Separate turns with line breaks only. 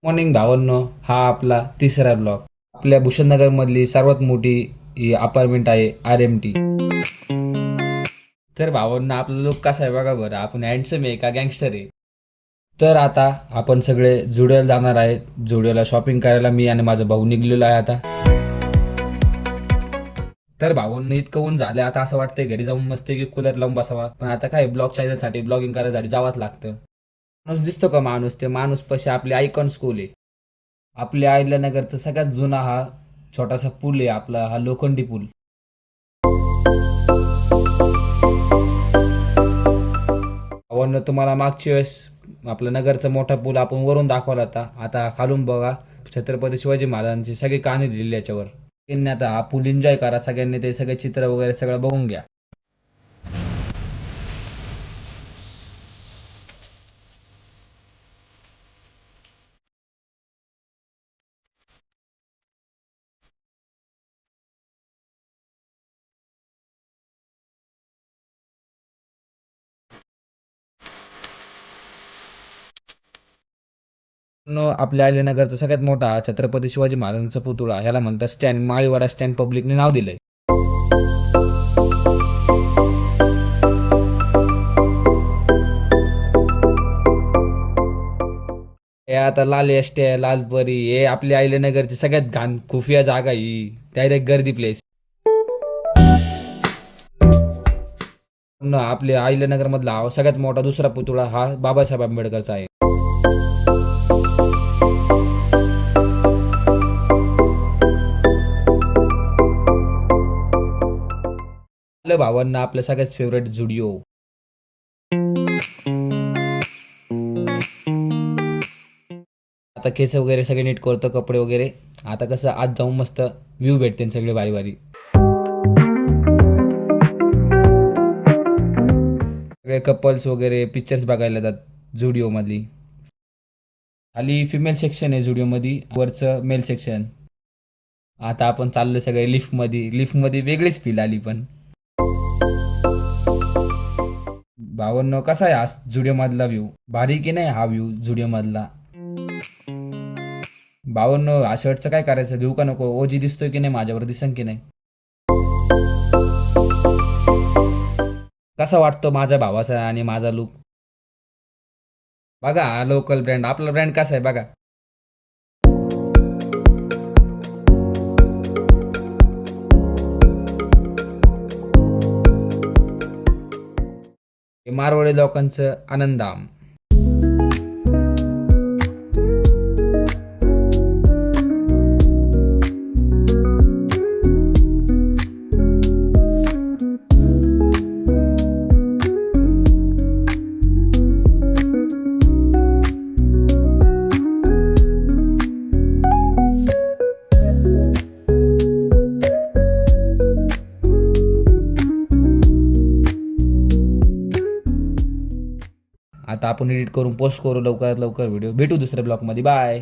Morning भावांनो, हा आपला तिसरा ब्लॉग. आपल्या भूषणनगर मधली सर्वात मोठी ही अपार्टमेंट आहे RMT. तर भावांना आपला लुक कसा आहे बघा बरं, आपण हँडसम आहे का गँगस्टर आहे. तर आता आपण सगळे जुडिओला जाणार आहे. जुडिओला शॉपिंग करायला मी आणि माझा भाऊ निघलेलो आहे आता. तर भावांना इतकं ऊन झालं, आता असं वाटतंय घरी जाऊन मस्त की कूलर लावून बसावा, पण आता काय ब्लॉग चॅनलसाठी ब्लॉगिंग करायसाठी जावंच लागतं. माणूस दिसतो का माणूस, ते माणूस पशी आपली आयकॉन स्कूल आहे. आपल्या अहिल्यानगरचा सगळ्यात जुना हा छोटासा पूल आहे आपला, हा लोखंडी पूल. अवन्न तुम्हाला मागच्या वेळेस आपला नगरचा मोठा पूल आपण वरून दाखवला होता, आता खालून बघा. छत्रपती शिवाजी महाराजांची सगळी कहाणी दिलेली याच्यावर. त्यांनी आता हा पूल एन्जॉय करा सगळ्यांनी, ते सगळे चित्र वगैरे सगळं बघून घ्या. आपल्या अहिल्यानगरचा सगळ्यात मोठा छत्रपती शिवाजी महाराजांचा पुतळा, ह्याला म्हणतात स्टँड, माळीवाडा स्टँड पब्लिकने नाव दिलंय. हे आता लाल एसट्या, लाल परी, हे आपल्या अहिल्यानगरची सगळ्यात घाण खुफिया जागा ही, डायरेक्ट गर्दी प्लेस. आपल्या अहिल्यानगर मधला हा सगळ्यात मोठा दुसरा पुतळा हा बाबासाहेब आंबेडकरचा आहे. आपल्या भावांना आपलं सगळ्यात फेवरेट जुडिओ. आता केस वगैरे सगळे नीट करतो, कपडे वगैरे. आता कसं आज जाऊन मस्त व्ह्यू भेटते सगळे भारी भारी. सगळे कपल्स वगैरे पिक्चर्स बघायला जातात जुडिओ मधली. खाली फिमेल सेक्शन आहे जुडिओ मध्ये, वरचं मेल सेक्शन. आता आपण चाललो सगळे लिफ्ट मध्ये. लिफ्ट मध्ये वेगळीच फील आली पण. भावांनो, कसा आहे हा जुडिओ मधला व्ह्यू, भारी की नाही हा व्ह्यू जुडिओ मधला. भावांनो, हा शर्टचं काय करायचं, घेऊ का नको, ओजी दिसतोय की नाही माझ्यावर, दिसन की नाही. कसा वाटतो माझ्या भावाचा आणि माझा लुक बघा. हा लोकल ब्रँड, आपला ब्रँड कसा आहे बघा. हे मारवाडी लोकांचं आनंदाम. आता आपण एडिट करून पोस्ट करू लवकरात लवकर व्हिडिओ. भेटू दुसऱ्या ब्लॉगमध्ये. बाय.